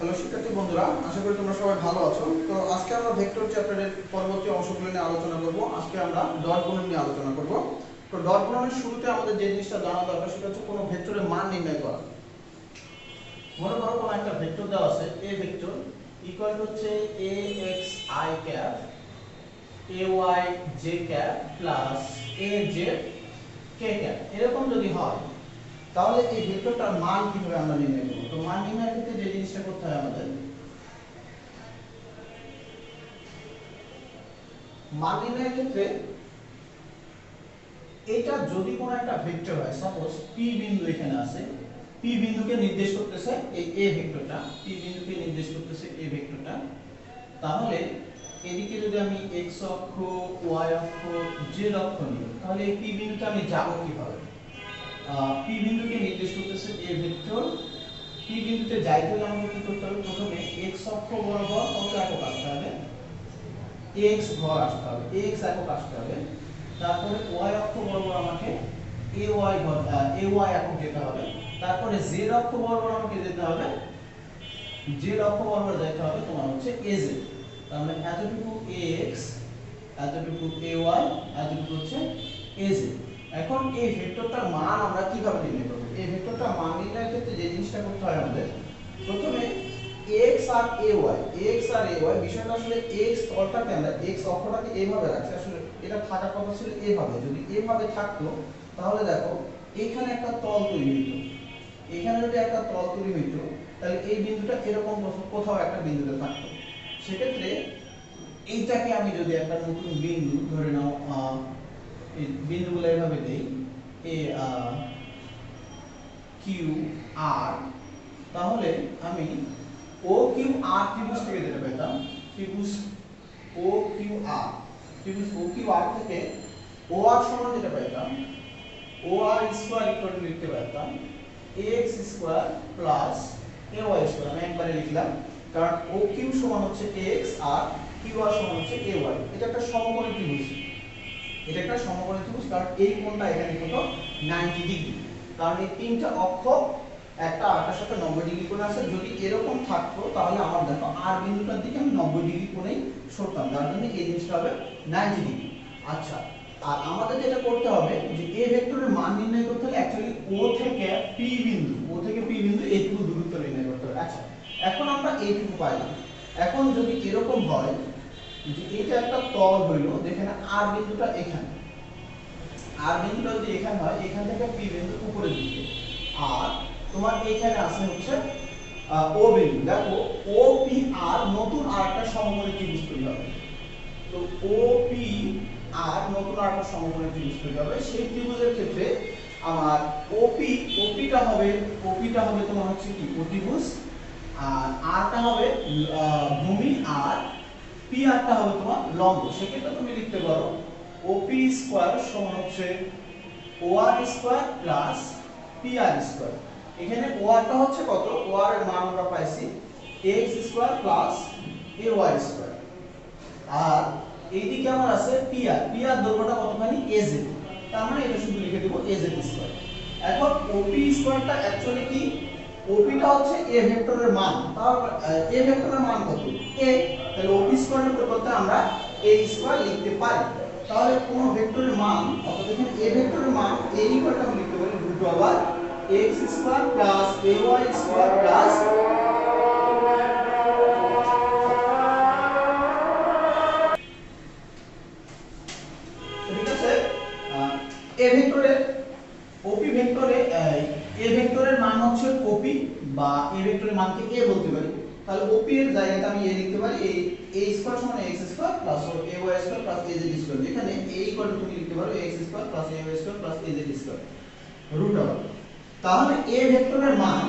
Hello শিক্ষার্থী বন্ধুরা, আশা করি তোমরা সবাই ভালো আছো। তো আজকে আমরা ভেক্টর চ্যাপ্টারের পরবর্তী অংশগুলো নিয়ে আলোচনা করব। আজকে আমরা ডট গুণন নিয়ে আলোচনা করব। তো ডট গুণনের শুরুতে আমাদের যে জিনিসটা জানা দরকার সেটা হচ্ছে কোনো ভেক্টরের মান নির্ণয় করা। মনে করো কোনো একটা ভেক্টর দেওয়া আছে, a ভেক্টর ইকুয়াল হচ্ছে axi cap ayj cap plus az k cap. এরকম যদি হয় তাহলে এই ভেক্টরটার মান কিভাবে আমরা নির্ণয় করব? তো মান নির্ণয়ের ক্ষেত্রে যে জিনিসটা করতে হয় আমাদের, মান নির্ণয়ের ক্ষেত্রে এটা যদি কোনো একটা ভেক্টর হয়, সাপোজ p বিন্দু এখানে আছে, p বিন্দুকে নির্দেশ করতেছে এই a ভেক্টরটা, p বিন্দুকে নির্দেশ করতেছে a ভেক্টরটা, তাহলে এদিকে যদি আমি x অক্ষ, y অক্ষ, z অক্ষ নিই, তাহলে এই p বিন্দুতে আমি যাব কিভাবে? p বিন্দুকে নির্দেশ করতেছে a ভেক্টর, p বিন্দুতে যাইতে হলে আমাকে কি করতে হবে? প্রথমে x অক্ষ বরাবর কত একক আসতে হবে? x ঘর আসতে হবে, x একক আসতে হবে। তারপরে y অক্ষ বরাবর আমাকে ay ঘর ay একক যেতে হবে। তারপরে z অক্ষ বরাবর আমাকে যেতে হবে, z অক্ষ বরাবর যেতে হবে তোমার হচ্ছে az। তার মানে এতটুকু ax, এতটুকু ay, এতটুকু হচ্ছে az। এখন এই ভেক্টরটার মান আমরা কিভাবে নির্ণয় করব? এই ভেক্টরটার মান নির্ণয়ের ক্ষেত্রে যে জিনিসটা করতে হয় আমাদের, প্রথমে x আর ay বিষয়টা আসলে x তলটাকে আমরা x অক্ষটাকে এইভাবে রাখছি, আসলে এটা থাকার কথা ছিল এইভাবে। যদি এইভাবে থাকতো তাহলে দেখো এখানে একটা তল তৈরি হতো, এখানে যদি একটা তল তৈরি হতো তাহলে এই বিন্দুটা এরকম কোথাও একটা বিন্দুতে থাকতো। সেক্ষেত্রে এইটাকে আমি যদি একটা নতুন বিন্দু ধরে নাও, এই বিন্দুগুলো এইভাবে দেই এ কিউ আর, তাহলে আমি ও কিউ আর ত্রিভুজ থেকে যেটা পেতাম, ত্রিভুজ ও কিউ আর, ত্রিভুজ ও কিউ আর থেকে ও আর সমান যেটা পেতাম, ও আর স্কয়ার ইকুয়াল টু লিখতে পারতাম ax square plus ay square. আমি একবারে লিখলাম কারণ ও কিউ সমান হচ্ছে ax আর কিউ আর সমান হচ্ছে ay। এটা একটা সমকোণী ত্রিভুজ, এটা একটা সমকোণী ত্রিভুজ, কারণ এই কোণটা এখানে কত 90 ডিগ্রি, কারণ এই তিনটা অক্ষ একটা আরেকটার সাথে 90 ডিগ্রি কোণে আছে। যদি এরকম থাকতো তাহলে আমার দেখো আর বিন্দুটার দিকে আমি 90 ডিগ্রি কোণেই সরতাম, যার জন্য এই জিনিসটা হবে 90 ডিগ্রি। আচ্ছা, আর আমাদের যেটা করতে হবে যে a ভেক্টরের মান নির্ণয় করতে হলে অ্যাকচুয়ালি o থেকে p বিন্দু এইটুকু দূরত্ব নির্ণয় করতে হবে। আচ্ছা, এখন আমরা এইটুকু পাইলাম। এখন যদি এরকম হয় যে এটা একটা তল হইল, যেখানে আর বিন্দুটা এখানে, আর বিন্দুটা যদি এখানে হয়, এখান থেকে p বিন্দু উপরের দিকে, আর তোমার এখানে আছে হচ্ছে ও বিন্দু। দেখো ও পি আর নতুন আরেকটা সমকোণী ত্রিভুজ তৈরি হবে। তো ও পি আর নতুন আরেকটা সমকোণী ত্রিভুজ তৈরি হবে। সেই ত্রিভুজের ক্ষেত্রে আমার ওপিটা হবে তোমার হচ্ছে কি অতিভুজ, আর আরটা হবে ভূমি, আর পি আরটা হবে তোমার লম্ব। সেক্ষেত্রে তুমি লিখতে পারো ওপি স্কয়ার সমান হচ্ছে ও আর square plus P R square. এখানে ও আরটা হচ্ছে কত? ও আর এর মান আমরা পাইছি x square plus ay square, আর এইদিকে আমার আছে পি আর দৈর্ঘ্যটা কতখানি az, তার মানে এটা শুধু লিখে দেব az স্কয়ার। এখন ওপি স্কয়ারটা অ্যাকচুয়ালি কি? ওপিটা হচ্ছে a ভেক্টরের মান, তাহলে a ভেক্টরের মান কত? a, তাহলে ওপি স্কয়ারের পরিবর্তে আমরা a স্কয়ার লিখতে পারি। তাহলে কোন ভেক্টরের মান, অর্থাৎ এখানে a ভেক্টরের মান a ইকুয়াল টু আমি লিখতে পারি root over x square plus ay square plus a ভেক্টরের ওপি ভেক্টরে a ভেক্টরের মান হচ্ছে ওপি, বা a ভেক্টরের মানকে a বলতে পারি। তাহলে ওপি এর জায়গাতে আমি a লিখতে পারি a স্কয়ার সমান x square plus ay square plus az square, যেখানে a ইকুয়াল টু তুমি লিখতে পারো x square plus ay square plus az square root over. তাহলে a ভেক্টরের মান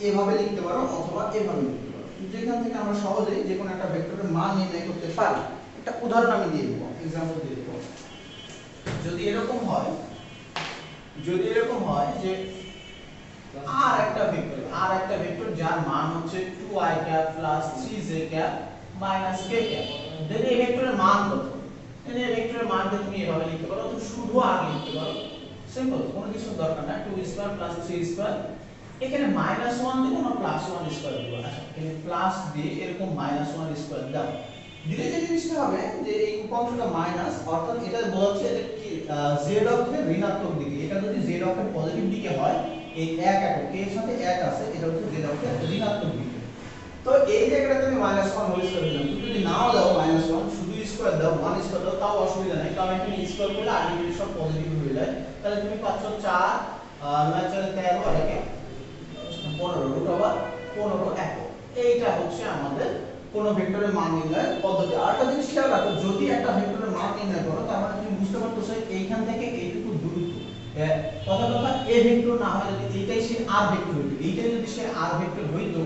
এভাবে লিখতে পারো অথবা এভাবে লিখতে পারো, যেখান থেকে আমরা সহজেই যে কোনো একটা ভেক্টরের মান নির্ণয় করতে পারি। একটা উদাহরণ আমি দিয়ে দেব, एग्जांपल দিয়ে দেব। যদি এরকম হয় যে আর একটা ভেক্টর যার মান হচ্ছে 2i cap plus 3j cap minus k cap, then এই ভেক্টরের মান কত? দেন এই ভেক্টরের মানকে তুমি এভাবে লিখতে পারো, তুমি শুধু আর লিখতে পারো, সিম্পল, কোনো কিছু দরকার না। 2 স্কয়ার প্লাস 3 স্কয়ার এখানে -1 দেব না +1 স্কয়ার দেব? আচ্ছা এখানে প্লাস দিয়ে এরকম -1 স্কয়ার দাও। দিলে যে জিনিসটা হবে যে এই উপাংশটা মাইনাস, অর্থাৎ এটা বোঝাচ্ছে যে কি z অক্ষের ঋণাত্মক দিকে। এটা যদি z অক্ষের পজিটিভ দিকে হয়, এই 1 একক এর সাথে 1 আছে, এটা হচ্ছে z অক্ষের ঋণাত্মক দিকে। তো এই জায়গাটাতে আমি -1 হোল স্কয়ার দিলাম। তুমি যদি নাও দাও -1, শুধু স্কয়ার দাও, 1 স্কয়ার দাও, তাও অসুবিধা নাই, কারণ এখানে স্কয়ার করলে আলটিমেটলি সব পজিটিভ হয়ে যায়। তাহলে তুমি পাচ্ছ 4 9 4 13 আর একে 15 রুট ওভার 15 একক। এইটা হচ্ছে আমাদের কোন ভেক্টরের মান নির্ণয়ের পদ্ধতি। আরেকটা জিনিস খেয়াল রাখো, যদি একটা ভেক্টরের মান নির্ণয় করো, তার মানে তুমি বুঝতে পারতেছো এইখান থেকে এইটুকু দূরত্ব, কথা এ ভেক্টর না হয়, যদি এইটাই সে আর ভেক্টর হইতো, এইটাই যদি সে আর ভেক্টর হইতো,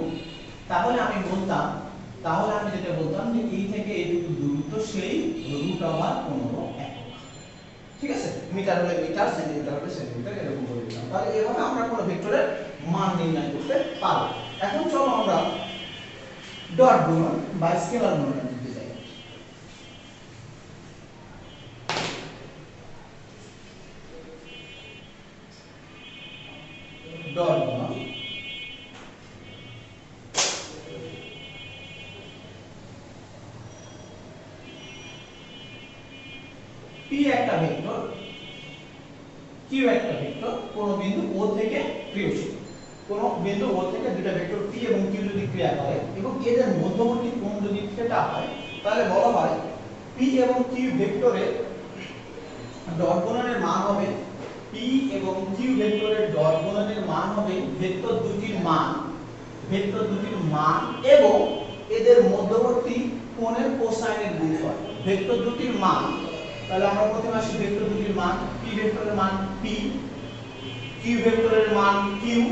তাহলে আমি যেটা বলতাম যে এই থেকে এইটুকু দূরত্ব সেই রুট ওভার 15 একক। ঠিক আছে, মিটার হলে মিটার, সেন্টিমিটার হলে সেন্টিমিটার, এরকম করে দিলাম। তাহলে এভাবে আমরা কোন ভেক্টরের মান নির্ণয় করতে পারবো। এখন চলো আমরা ডট গুণন বা স্কেলার গুণন দিতে যাই। ডট গুণন পি একটা ভেক্টর, কিউ একটা ভেক্টর, কোন বিন্দু ও থেকে ক্রিয়াশীল। কোন বিন্দু ও থেকে দুটো ভেক্টর পি এবং কিউ যদি ক্রিয়া করে এবং এদের মধ্যবর্তী কোণ যদি থিটা হয়, তাহলে বলা হয় পি এবং কিউ ভেক্টরের ডট গুণনের মান হবে, পি এবং কিউ ভেক্টরের ডট গুণনের মান হবে ভেক্টর দুটির মান এবং এদের মধ্যবর্তী কোণের কোসাইনের গুণফল। ভেক্টর দুটির মান, তাহলে আমরা প্রথমে আসি ভেক্টর দুটির মান, পি ভেক্টরের মান পি, কিউ ভেক্টরের মান কিউ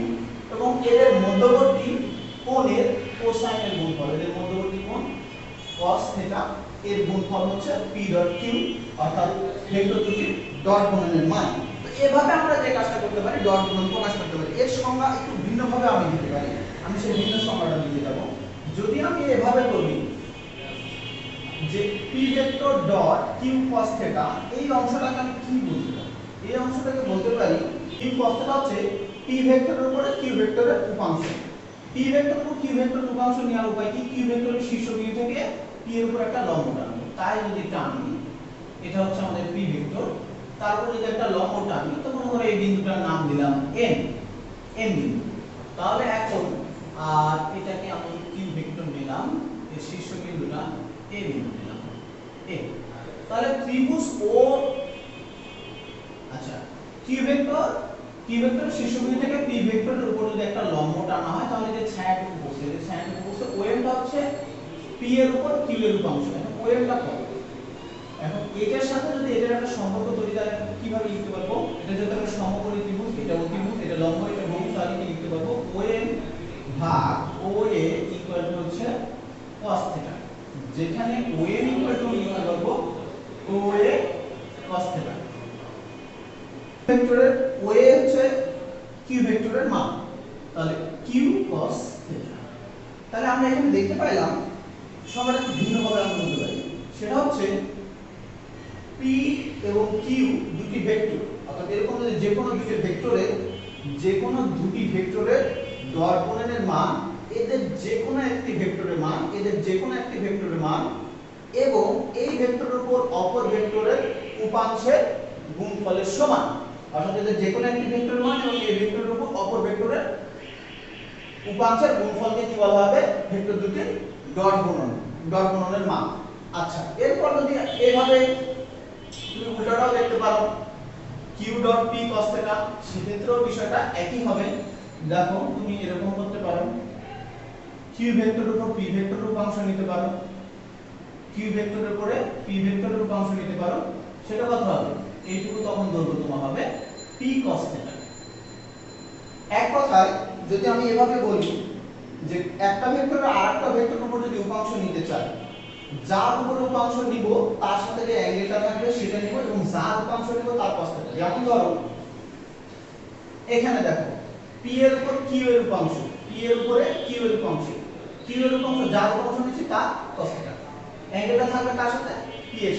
এবং এদের মধ্যবর্তী কোণের কোসাইনের গুণফল। এদের মধ্যবর্তী কোণ cos থিটা, এর গুণফল হচ্ছে p ডট কিউ, অর্থাৎ ভেক্টর দুটির ডট গুণনের মান। তো এভাবে আমরা যে কাজটা করতে পারি, ডট গুণন প্রকাশ করতে পারি। এর সংজ্ঞা একটু ভিন্নভাবে আমি দিতে পারি, আমি সেই ভিন্ন সংজ্ঞাটা দিতে যাব। যদি আমি এভাবে বলি যে p vector dot Q cos theta, এই অংশটাকে আমি কি বলতে পারি? এই অংশটাকে বলতে পারি কিউ cos থিটা হচ্ছে p ভেক্টরের উপরে কিউ ভেক্টরের উপাংশ। p ভেক্টর উপর কিউ ভেক্টরের উপাংশ নেওয়ার উপায় কি? কিউ ভেক্টরের শীর্ষবিন্দু থেকে p এর উপর একটা লম্ব টানবো। তাই যদি টানি, এটা হচ্ছে আমাদের p ভেক্টর, তারপর যদি একটা লম্ব টানি, তো মনে করে এই বিন্দুটার নাম দিলাম n বিন্দু। তাহলে এখন আর এটাকে আমি কিউ ভেক্টর নিলাম, এর শীর্ষবিন্দুটা a বিন্দু নিলাম a। তাহলে ত্রিভুজ ও, আচ্ছা কিউ ভেক্টর শীর্ষবিন্দু থেকে p ভেক্টরের উপর যদি একটা লম্ব টানা হয়, তাহলে যে ছায়াটুকু বসে, OM টা হচ্ছে p এর উপর q এর উপাংশ। এখন OM টা কত? এখন এটার সাথে যদি এটার একটা সম্পর্ক তৈরি, তাহলে কিভাবে লিখতে পারবো? এটা যদি আমরা সমকোণী ত্রিভুজ, এটা অতিভুজ, এটা লম্ব, এটা ভূমি, তাহলে কি লিখতে পারবো? OM ভাগ OA ইকুয়াল টু হচ্ছে cos থিটা, যেখানে OM ইকুয়াল টু লিখতে পারবো OA cos থিটা। ভেক্টরের OA হচ্ছে কিউ ভেক্টরের মান, তাহলে q cos থিটা। তাহলে আমরা এখানে দেখতে পাইলাম সংজ্ঞাটা একটু ভিন্নভাবে আমরা বলতে পারি, সেটা হচ্ছে p এবং q দুটি ভেক্টর, অর্থাৎ এরকম যদি যে কোনো দুটি ভেক্টরের ডট গুণনের মান, এদের যে কোনো একটি ভেক্টরের মান এবং এই ভেক্টরের উপর অপর ভেক্টরের উপাংশের গুণফলের সমান। অর্থাৎ এদের যে কোনো একটি ভেক্টরের মান এবং এই ভেক্টরের উপর অপর ভেক্টরের উপাংশের গুণফলকে কি বলা হবে? ভেক্টর দুটির ডট গুণনের মান। আচ্ছা, এরপর যদি এইভাবে তুমি উল্টাটাও দেখতে পারো, q dot p cos theta, সেক্ষেত্রেও বিষয়টা একই হবে। দেখো তুমি এরকম করতে পারো, q ভেক্টরের উপর p ভেক্টরের উপাংশ নিতে পারো, q ভেক্টরের উপরে p ভেক্টরের উপাংশ নিতে পারো, সেটা কত হবে? এইটুকু তখন দৈর্ঘ্য তোমার হবে p cos থিটা। এক কথায় যদি আমি এভাবে বলি যে একটা ভেক্টরের আরেকটা ভেক্টরের উপর যদি উপাংশ নিতে চাই, যার উপর উপাংশ নিব তার সাথে যে অ্যাঙ্গেলটা থাকবে সেটা নিব এবং যার উপাংশ নিব তার cos থিটা। যেমন ধরো এখানে দেখো p এর উপর q এর উপাংশ, p এর উপরে q এর উপাংশ, যার উপাংশ নিচ্ছি তার cos থিটা। অ্যাঙ্গেলটা থাকবে কার সাথে? p এর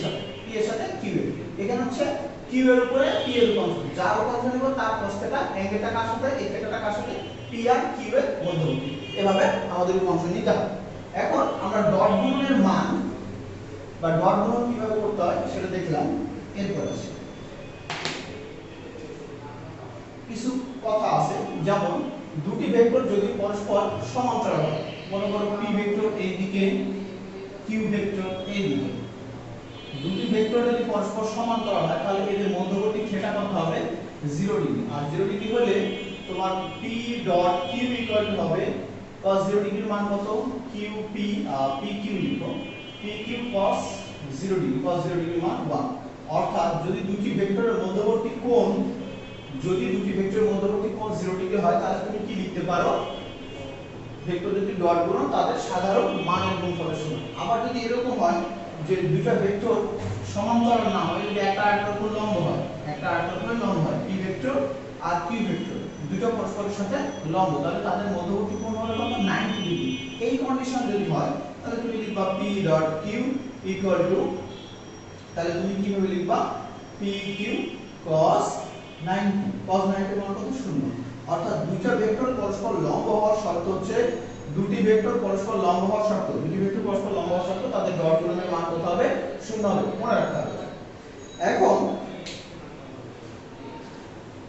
সাথে q এর। এখানে হচ্ছে q এর উপরে p এর উপাংশ, যার উপাংশ নিব তার cos থিটা, অ্যাঙ্গেলটা কার সাথে? এই থিটাটা কার সাথে? p পি আর কিউ এর মধ্যবর্তী। এভাবে আমাদের অংশ নিতে হবে। এখন আমরা ডট গুণনের মান বা ডট গুণন কিভাবে করতে হয় সেটা দেখলাম। এরপর আসি কিছু কথা আছে, যেমন দুটি ভেক্টর যদি পরস্পর সমান্তরাল হয়, মনে করো পি ভেক্টর এই দিকে, কিউ ভেক্টর এই দিকে, দুটি ভেক্টর যদি পরস্পর সমান্তরাল হয় তাহলে এদের মধ্যবর্তী থিটা কত হবে 0 ডিগ্রি। আর 0 ডিগ্রি হলে তোমার p dot q equal to হবে cos 0 ডিগ্রির মান কত qp pq লিখো pq cos 0 ডিগ্রি, cos 0 ডিগ্রির মান 1। অর্থাৎ যদি দুটি ভেক্টরের মধ্যবর্তী কোণ 0 ডিগ্রি হয় তাহলে তুমি কি লিখতে পারো, ভেক্টর যদি ডট গুণন তাদের সাধারণ মানের গুণফলের সমান। আবার যদি এরকম হয় যে দুইটা ভেক্টর সমান্তরাল না হয়, যদি একটা আরেকটার উপর লম্ব হয়, একটা আরেকটার উপর লম্ব হয়, p ভেক্টর আর q ভেক্টর দুটো পরস্পরের সাথে লম্ব, তাহলে তাদের মধ্যবর্তী কোণ হবে কত 90 ডিগ্রি। এই কন্ডিশন যদি হয় তাহলে তুমি লিখবা p dot q equal to, তাহলে তুমি কিভাবে লিখবা pq cos 90, cos 90 মান কত 0। অর্থাৎ দুইটা ভেক্টর পরস্পর লম্ব হওয়ার শর্ত হচ্ছে, দুটি ভেক্টর পরস্পর লম্ব হওয়ার শর্ত, দুটি ভেক্টর পরস্পর লম্ব হওয়ার শর্ত তাদের ডট গুণনের মান কত হবে 0 হবে, মনে রাখতে হবে। এখন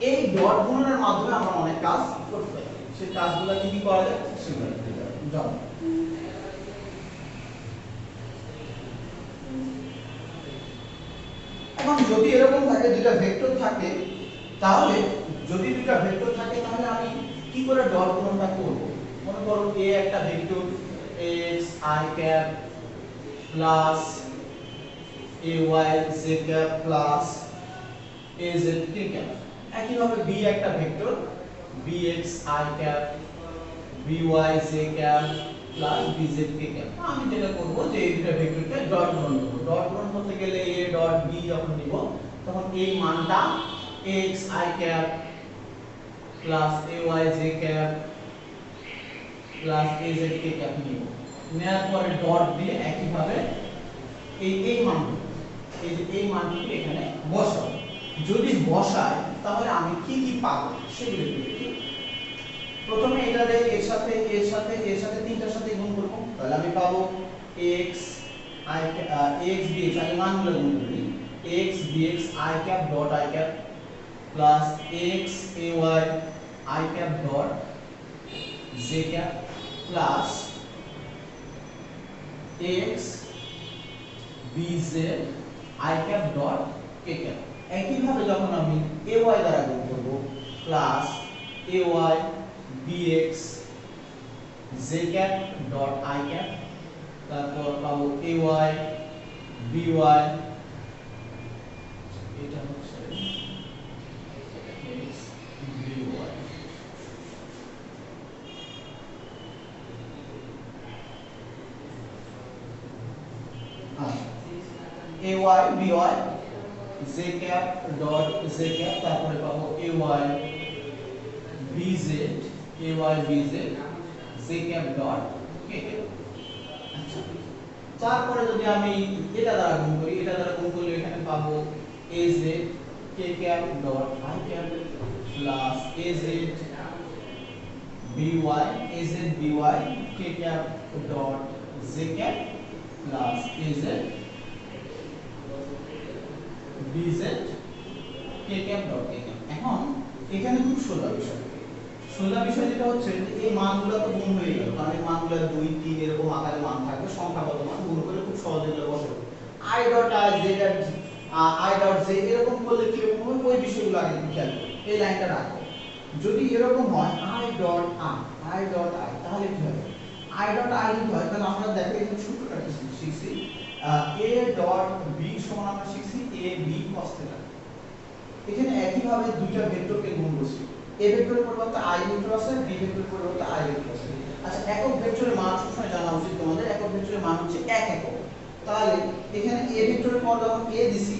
এই ডট গুণনের মাধ্যমে আমরা অনেক কাজ করতে পারি, সেই কাজগুলো কি কি করা যায় সেগুলো দেখতে যাও। এখন যদি এরকম থাকে দুইটা ভেক্টর থাকে, তাহলে যদি দুইটা ভেক্টর থাকে তাহলে আমি কি করে ডট গুণনটা করব। মনে করো a একটা vector x i cap plus ay z cap plus az k cap. একইভাবে b একটা vector bx i cap by z cap plus bz k cap. আমি যেটা করব যে এই দুটো ভেক্টরকে ডট গুণন করব। ডট গুণন করতে গেলে a ডট b যখন নিব তখন এই মানটা x i cap plus ay j cap plus az k cap নিব। নেওয়ার পরে ডট দিয়ে একই ভাবে এই মানটি, এই যে এই মানটি এখানে বসাবো। যদি বসাই তাহলে আমি কি কি পাবো সেগুলো একটু দেখি। প্রথমে এটারে এর সাথে এর সাথে এর সাথে তিনটার সাথে গুণ করব, তাহলে আমি পাবো x i x dx, আমি মানগুলো গুণ করি, x dx i cap dot i cap plus x ay i cap dot j cap plus x bz i cap dot k cap. একইভাবে যখন আমি ay দ্বারা গুণ করব plus ay bx j cap dot i cap, তারপর পাবো ay by এটা হচ্ছে x by ay by j cap dot j cap, তারপরে পাবো ay bz j cap dot k cap. আচ্ছা, তারপরে যদি আমি এটা দ্বারা গুণ করি, এটা দ্বারা গুণ করলে এখানে পাবো az k cap dot i cap plus az by k cap dot j cap plus az bz k cap dot k cap. এখন এখানে খুব সোজা বিষয় যেটা হচ্ছে যে এই মানগুলো তো গুণ হয়ে গেল, কারণ এই মানগুলো 2 3 এরকম আকারে মান থাকবে, সংখ্যাগত মান গুণ করে খুব সহজে এগুলো বসাবো। i dot i z i dot z এরকম করলে কি হবে ওই বিষয়গুলো আগে খেয়াল করো, এই লাইনটা রাখো। যদি এরকম হয় i ডট i তাহলে কি হবে, i ডট i যদি হয় তাহলে আমরা দেখো এখানে সূত্রটা কি শিখছি, a ডট b সমান আমরা শিখছি a b cos θ। এখানে একই ভাবে দুইটা ভেক্টরকে গুণ করছি, a ভেক্টরের পরিবর্তে i ভেক্টর আছে, b ভেক্টরের পরিবর্তে i ভেক্টর আছে। আচ্ছা, একক ভেক্টরের মান সবসময় জানা উচিত তোমাদের, একক ভেক্টরের মান হচ্ছে 1 একক। তাহলে এখানে a ভেক্টরের পর যখন a দিছি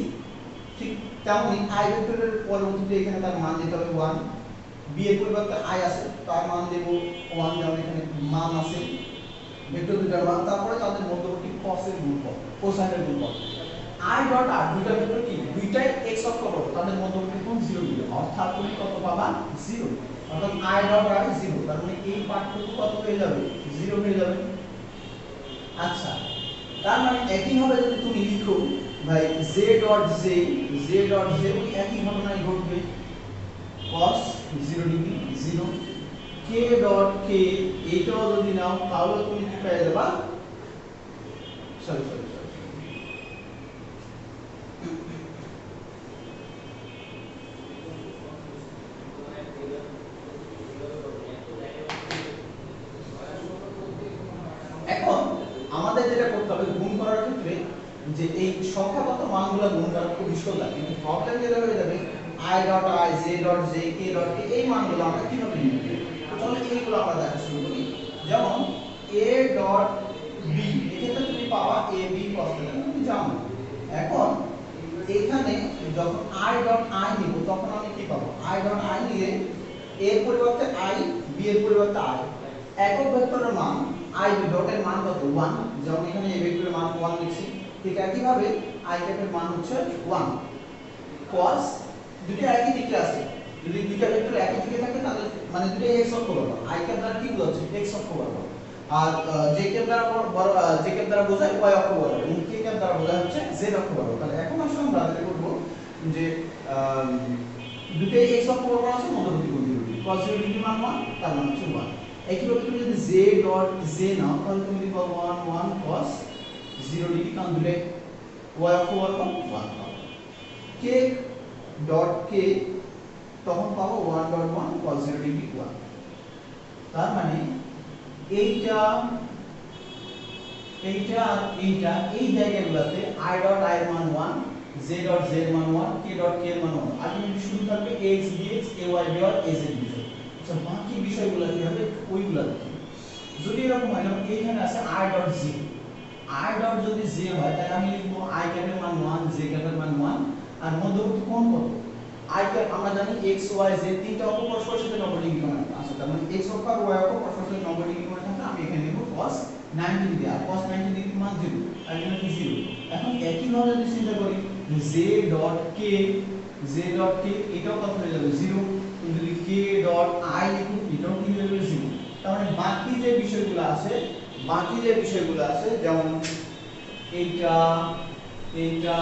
ঠিক তেমনি i ভেক্টরের পরবর্তীতে এখানে তার মান দিতে হবে 1, b এর পরিবর্তে i আছে তার মান দেব 1, যেমন এখানে মান আছে ভেক্টর দুটার মান, তারপরে তাদের মধ্যবর্তী cos এর গুণফল, কোসাইন এর গুণফল। i ডট r দুইটা ভেক্টর কি দুইটাই x অক্ষ বরাবর, তাদের মধ্যবর্তী কোণ 0 ডিগ্রি, অর্থাৎ তুমি কত পাবা 0। অর্থাৎ i ডট i 0, তার মানে এই পার্টটুকু কত হয়ে যাবে 0 হয়ে যাবে। আচ্ছা, তার মানে একই ভাবে যদি তুমি লিখো ভাই j ডট j ওই একই ঘটনাই ঘটবে cos 0 degree 0, k dot k এটাও যদি নাও তাহলে তুমি কি পেয়ে যাবা, সরি এখন আমাদের যেটা করতে হবে গুণ করার ক্ষেত্রে যে এই সংখ্যাগত মানগুলো গুণ করা খুব সোজা, কিন্তু প্রবলেম যেটা হয়ে যাবে i dot i j dot j k dot k এই মানগুলো আমরা কিভাবে নিব। চলো এইগুলো আমরা দেখা শুরু করি। যেমন a ডট b, এখানে তুমি পাওয়া a b cos θ, তুমি জানো। এখন এখানে যখন i ডট i নিব তখন আমি কি পাবো, i ডট i নিয়ে a এর পরিবর্তে i, b এর পরিবর্তে i, একক ভেক্টরের মান i ডটের মান কত 1, যেমন এখানে a ভেক্টরের মান 1 লিখছি, ঠিক একই ভাবে i ক্যাপের মান হচ্ছে 1 cos, দুটো একই দিকে আছে, যদি দুটো ভেক্টর একই দিকে থাকে তাহলে মানে দুটো x অক্ষ বরাবর, i ক্যাপ দ্বারা কি বোঝাচ্ছে x অক্ষ বরাবর, আর j ক্যাপ দ্বারা j ক্যাপ দ্বারা বোঝায় y অক্ষ বরাবর, এবং k ক্যাপ দ্বারা বোঝায় হচ্ছে z অক্ষ বরাবর। তাহলে এখন আসলে আমরা যেটা করব যে দুটো x অক্ষ বরাবর আছে, মধ্যবর্তী কোণ দুটো cos 0 ডিগ্রি মান 1, তার মান হচ্ছে 1। একইভাবে তুমি যদি j ডট j নাও তাহলে তুমি লিখবা 1 1 cos 0 ডিগ্রি, কারণ দুটো y অক্ষ বরাবর 1 পাবো। k ডট k তখন পাবো 1 ডট 1 cos 0 ডিগ্রি 1। তার মানে এইটা আর এইটা এই জায়গাগুলোতে i ডট i এর মান 1, j ডট j এর মান 1, k ডট k এর মান 1, আলটিমেটলি শুরু থাকবে x dx ay dy az বিষয়। আচ্ছা, বাকি বিষয়গুলো কি হবে ওইগুলো দেখি। যদি এরকম হয় যেমন এইখানে আছে i dot j, i dot যদি j হয় তাহলে আমি লিখবো i ক্যাপের মান 1, j ক্যাপের মান 1, আর মধ্যবর্তী কোণ কত i ক্যাপ আমরা জানি x y z তিনটা অক্ষ পরস্পরের সাথে 90 ডিগ্রি কোণে আছে, তার মানে x অক্ষ আর y অক্ষ পরস্পরের সাথে 90 ডিগ্রি কোণে থাকে, আমি এখানে লিখব cos 90 ডিগ্রি, আর cos 90 ডিগ্রি মান 0, আর এখানে কি 0। এখন একই ভাবে যদি চিন্তা করি j ডট k এটাও কত হয়ে যাবে 0, তুমি যদি k ডট i লিখো এটাও কি হয়ে যাবে 0। তার মানে বাকি যে বিষয়গুলো আছে যেমন এইটা এইটা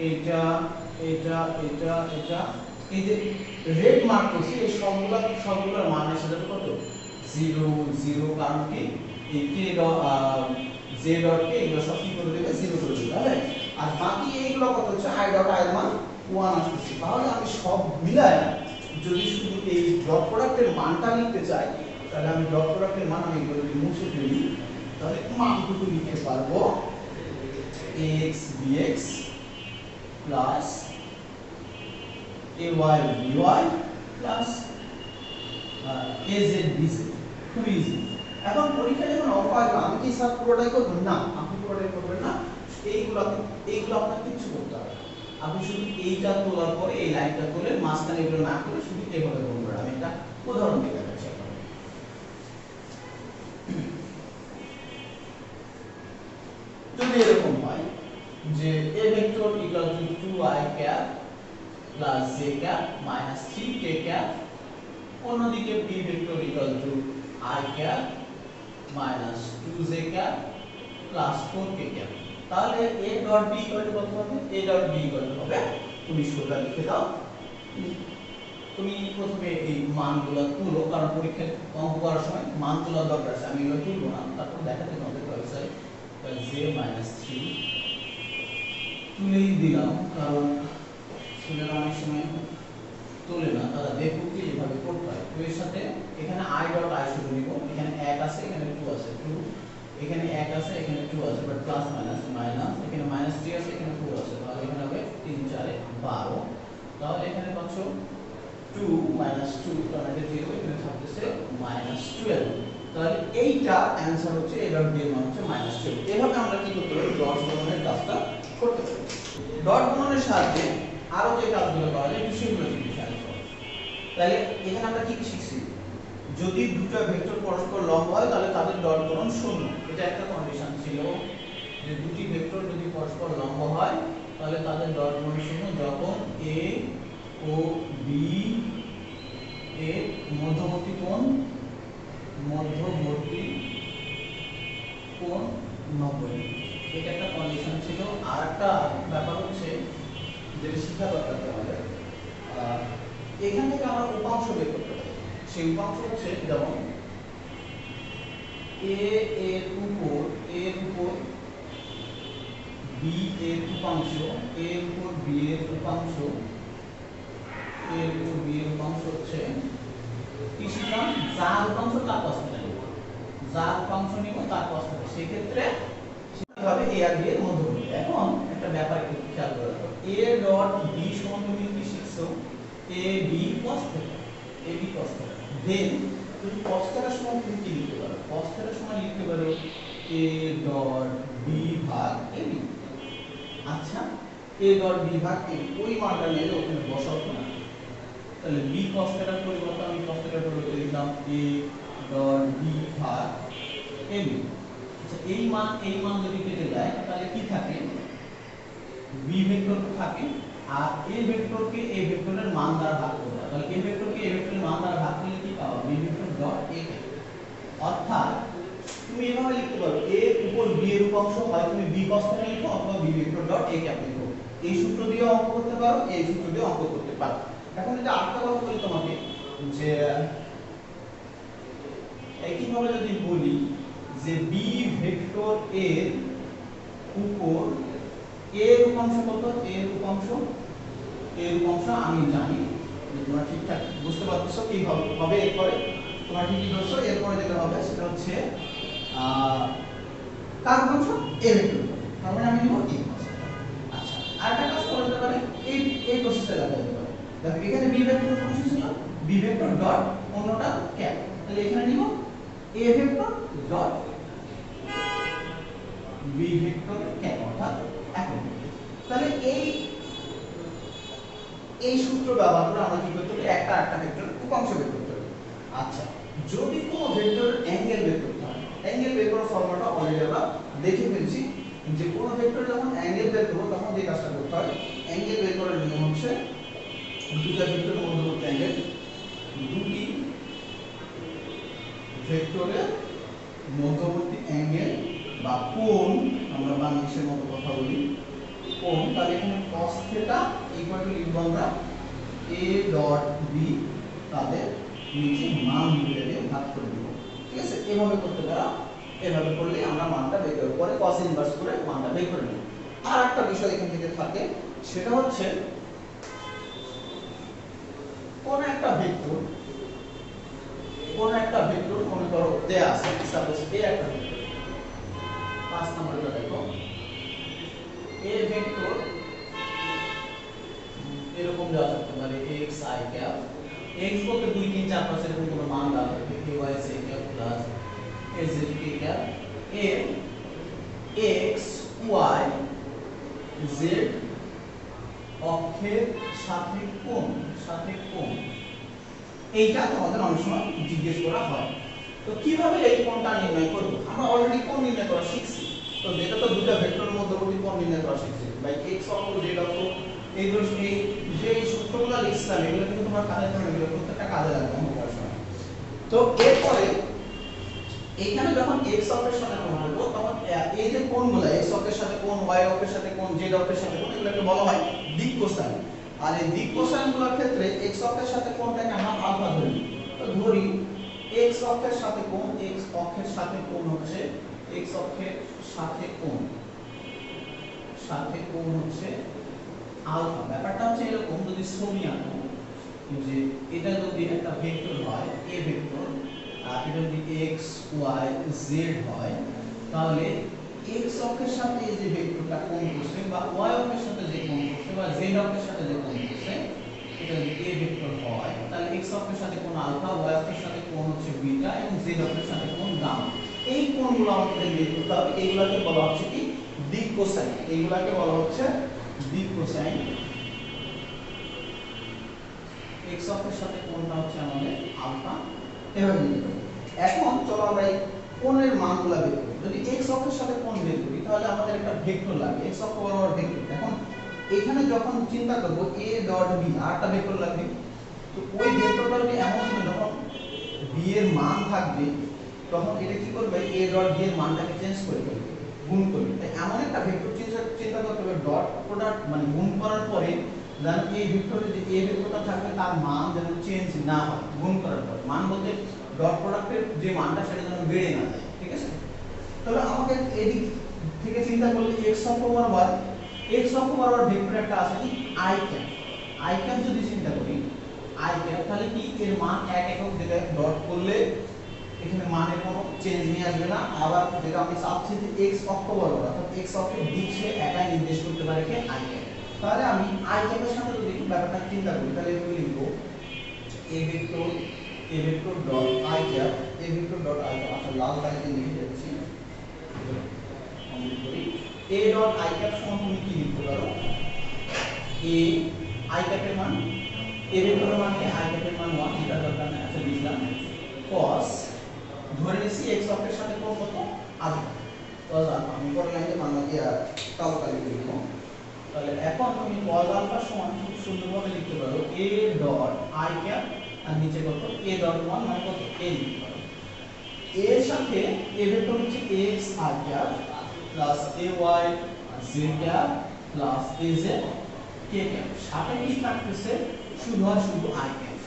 এইটা এটা এটা এটা এই যে রেড মার্ক করছি এই সবগুলোর মান এসে যাবে কত 0 0, কারণ কি এই k dot j dot k এগুলো সব কি করে দেবে 0 করে দেবে, তাহলে আর বাকি এইগুলো কত হচ্ছে i ডট i এর মান 1 আসছে। তাহলে আমি সব মিলায় যদি শুধু এই ডট প্রোডাক্টের মানটা লিখতে চাই তাহলে আমি ডট প্রোডাক্টের মান আমি এগুলো যদি মুছে ফেলি তাহলে মানটুকু লিখতে পারবো ax bx plus ay by plus az bz, খুব ইজি। এখন পরীক্ষা যখন অঙ্ক আসবে আমি কি সব পুরোটাই করব না, আপনি পুরোটাই করবেন না, এইগুলো আপনার কিছু করতে হবে, আপনি শুধু এইটা তোলার পরে এই লাইনটা তুলে মাঝখানে এগুলো না করে শুধু এইভাবে করবেন। আমি একটা উদাহরণ দিয়ে দেখাচ্ছি আপনাদের। যদি এরকম হয় যে a vector equal to 2i cap plus j cap minus 3k cap, অন্যদিকে b vector equal to i cap minus 2j cap plus 4k cap, তাহলে a dot b equal to কত হবে, a dot b equal to হবে, তুমি সোজা লিখে দাও। তুমি প্রথমে এই মানগুলো তুলো, কারণ পরীক্ষায় অঙ্ক করার সময় মান তোলার দরকার আছে, আমি এগুলো তুলবো না, তারপর দেখাতে তোমাদের ওয়েবসাইট j মাইনাস 3 তুলেই দিলাম, কারণ ছেলেরা অনেক সময় তোলে না, তারা দেখুক যে এইভাবে করতে হয়। তো এর সাথে এখানে i ডট i শুধু নিব, এখানে 1 আছে এখানে 2 আছে, 2 এখানে 1 আছে এখানে 2 আছে, বাট প্লাস মাইনাস মাইনাস, এখানে মাইনাস 3 আছে এখানে 4 আছে, তাহলে এখানে হবে 3 4 12, তাহলে এখানে পাচ্ছ 2 মাইনাস 2, কারণ এটা 0, এখানে থাকতেছে মাইনাস 12, তাহলে এইটা অ্যানসার হচ্ছে a ডট b এর মান হচ্ছে মাইনাস 12। এভাবে আমরা কি করতে পারি, ডট গুণনের কাজটা করতে পারি। ডট গুণনের সাহায্যে আরো যে কাজগুলো করা যায় সেগুলো শিখতে পারি। তাহলে এখানে আমরা কি কি শিখছি, যদি দুটো ভেক্টর পরস্পর লম্ব হয় তাহলে তাদের ডট গুণন 0, এটা একটা কন্ডিশন ছিল যে দুটি ভেক্টর যদি পরস্পর লম্ব হয় তাহলে তাদের ডট গুণন 0 যখন a ও b এর মধ্যবর্তী কোণ 90 এটা একটা কন্ডিশন ছিল। আর একটা ব্যাপার হচ্ছে যেটা শিখা দরকার আমাদের, এখান থেকে আমরা উপাংশ বের করতে পারি। সেই উপাংশ হচ্ছে যেমন এর উপর বি এর উপাংশ, এর উপর বি এর উপাংশ, এর উপর বি এর উপাংশ হচ্ছে কি শিখলাম, যার উপাংশ তার cos θ নিব, যার উপাংশ নিব তার cos θ। সেই ক্ষেত্রে কিভাবে a আর b এর মধ্যবর্তী। এখন একটা ব্যাপার একটু খেয়াল করে রাখো, a ডট b সমান তুমি কি শিখছো, a b cos θ, a b cos θ। দেন তুমি cos θ সমান তুমি কি লিখতে পারো, cos θ সমান লিখতে পারো a ডট b ভাগ a b। আচ্ছা, a ডট b ভাগ a, ওই মানটা নিয়ে ওখানে বসাও না, তাহলে b cos θ এর পরিবর্তে আমি cos θ এর পরিবর্তে লিখলাম a ডট b ভাগ a b। আচ্ছা, এই মান যদি কেটে যায় তাহলে কি থাকে, b ভেক্টর থাকে, আর a ভেক্টরকে a ভেক্টরের মান দ্বারা ভাগ করতে হয়। তাহলে a ভেক্টরকে a ভেক্টরের মান দ্বারা ভাগ করলে কি পাবো, b ভেক্টর ডট a। অর্থাৎ তুমি এভাবে লিখতে পারো, a উপর b এর উপাংশ হয় তুমি b cos θ লিখো অথবা b vector dot a cap লিখো। এই সূত্র দিয়ে অঙ্ক করতে পারো, এই সূত্র দিয়ে অঙ্ক করতে পারো। এখন যদি আরেকটা কথা বলি তোমাকে, যে একইভাবে যদি বলি যে b ভেক্টর এর উপর এর উপাংশ কত, এর উপাংশ আমি জানি, তোমরা ঠিকঠাক বুঝতে পারছো কি হবে এরপরে, তোমরা ঠিকই ধরছো। এরপরে যেটা হবে সেটা হচ্ছে কার উপাংশ, a ভেক্টর, তার মানে আমি নিব a। আচ্ছা, আরেকটা কাজ করা যেতে পারে, এই প্রসেসটা লাগা যেতে পারে। দেখো এখানে b ভেক্টর উপাংশ ছিল, b ভেক্টর ডট অন্যটা ক্যাপ, তাহলে এখানে নিব a vector dot b vector cap, অর্থাৎ একই। তাহলে এই সূত্র ব্যবহার করে আমরা কি করতে পারি, একটা ভেক্টর উপাংশ বের করতে পারি। আচ্ছা, যদি কোনো ভেক্টরের অ্যাঙ্গেল বের করতে হয়, অ্যাঙ্গেল বের করার ফর্মুলাটা অলরেডি আমরা দেখে ফেলছি, যে কোনো ভেক্টর যখন অ্যাঙ্গেল বের করব তখন যে কাজটা করতে হয়, অ্যাঙ্গেল বের করার নিয়ম হচ্ছে দুটো ভেক্টরের মধ্যবর্তী অ্যাঙ্গেল, দুটি ভেক্টরের মধ্যবর্তী অ্যাঙ্গেল বা কোণ, আমরা বাংলাদেশের মতো কথা বলি কোণ। তাহলে এখানে cos θ ইকুয়াল টু লিখব আমরা a ডট b, তাদের নিচে মান দিয়ে ভাগ করে দেব। ঠিক আছে, এভাবে করতে পারা, এভাবে করলে আমরা মানটা বের করব, পরে cos ইনভার্স করে মানটা বের করে নেব। আর একটা বিষয় এখান থেকে থাকে, সেটা হচ্ছে কোন একটা ভেক্টর মনে করো দেয়া আছে, সাপোজ a একটা ভেক্টর, 5 নম্বরটা দেখো, a ভেক্টর এরকম দেওয়া থাকতে পারে x i ক্যাপ, x বলতে 2 3 4 5 এরকম কোনো মান দেওয়া থাকবে, a y c cap plus a z k cap, a x y z অক্ষের সাথে কোণ, এইটা তোমাদের অনেক সময় জিজ্ঞেস করা হয়। তো কিভাবে এই কোণটা নির্ণয় করব, আমরা অলরেডি কোণ নির্ণয় করা শিখছি। তো যেটা তো দুটো ভেক্টরের মধ্যবর্তী কোণ নির্ণয় করা শিখছি, বাই x অক্ষ z অক্ষ, এই যে সূত্রগুলো লিখছিলাম এগুলো কিন্তু তোমরা কাজে লাগবে, এগুলো প্রত্যেকটা কাজে লাগবে অঙ্ক করার সময়। তো এরপরে এইখানে যখন x অক্ষের সাথে কোণ করব তখন এই যে কোণগুলো x অক্ষের সাথে কোণ, y অক্ষের সাথে কোণ, z অক্ষের সাথে কোণ, এগুলোকে বলা হয় দিক কোসাইন। আর এই দিক কোসাইনগুলোর ক্ষেত্রে x অক্ষের সাথে কোণটাকে আমরা আলফা ধরি। তো ধরি x অক্ষের সাথে কোণ, x অক্ষের সাথে কোণ হচ্ছে x অক্ষের সাথে কোণ হচ্ছে আলফা। ব্যাপারটা হচ্ছে এরকম, যদি ছবি আঁকো যে এটা যদি একটা ভেক্টর হয় a ভেক্টর, আর এটা যদি x y z হয়, তাহলে x অক্ষের সাথে এই যে ভেক্টরটা কোণ করছে, বা y অক্ষের সাথে যে কোণ করছে, বা z অক্ষের সাথে যে কোণ করছে, এটা যদি a ভেক্টর হয় তাহলে x অক্ষের সাথে কোণ আলফা, y অক্ষের সাথে কোণ হচ্ছে বিটা এবং z অক্ষের সাথে কোণ গামা। এই কোণগুলো আমাদের বের করতে হবে, এইগুলাকে বলা হচ্ছে কি দিক কোসাইন, এইগুলাকে বলা হচ্ছে দিক কোসাইন। x অক্ষের সাথে কোণটা হচ্ছে আমাদের আলফা, এভাবে লিখব। এখন চলো আমরা এই কোণের মানগুলো বের করি। যদি x অক্ষের সাথে কোণ বের করি তাহলে আমাদের একটা ভেক্টর লাগবে, x অক্ষ বরাবর ভেক্টর। এখন এখানে যখন চিন্তা করব a ডট b, আরেকটা ভেক্টর লাগবে, তো ওই ভেক্টরটা যদি এমন হয় যখন b এর মান থাকবে তখন এটা কি করবে a ডট b এর মানটাকে চেঞ্জ করে ফেলবে, গুণ করবে। তাই এমন একটা ভেক্টর চিন্তা করতে হবে ডট প্রোডাক্ট মানে গুণ করার পরে যেন এই ভেক্টরে যে a ভেক্টরটা থাকবে তার মান যেন চেঞ্জ না হয় গুণ করার পরে। মান বলতে ডট প্রোডাক্টের যে মানটা সেটা যেন বেড়ে না যায়, ঠিক আছে? তাহলে আমাকে এদিক থেকে চিন্তা করলে x অক্ষ বরাবর ভেক্টর একটা আছে কি i ক্যাপ যদি চিন্তা করি i ক্যাপ, তাহলে কি এর মান এক একক জায়গায় ডট করলে এখানে মানের কোনো চেঞ্জ নিয়ে আসবে না। আবার যেটা আমি চাচ্ছি যে x অক্ষ বরাবর অর্থাৎ x অক্ষের দিক সে একাই নির্দেশ করতে পারে কি i ক্যাপ। তাহলে আমি i ক্যাপের সাথে যদি ব্যাপারটা চিন্তা করি তাহলে এভাবে লিখব a vector dot i cap আচ্ছা লাল কালি দিয়ে লিখে যাচ্ছি কমপ্লিট করি। a ডট i ক্যাপ সমান তুমি কি লিখতে পারো a i ক্যাপের মান a ভেক্টরের মান i ক্যাপের মান 1 এটা দরকার নেই, আচ্ছা লিখলাম cos ধরে নিছি x অক্ষের সাথে কোণ কত আলফা, cos আলফা আমি পরের লাইনে বাংলা দিয়ে কালো কালি দিয়ে লিখব। তাহলে এখন তুমি cos আলফা সমান খুব সুন্দরভাবে লিখতে পারো a ডট i ক্যাপ আর নিচে কত a ডট 1 মানে কত a লিখতে পারো। a এর সাথে a ভেক্টর হচ্ছে x r cap plus ay z cap plus az k cap, সাথে কি থাকতেছে শুধু আর শুধু i ক্যাপ।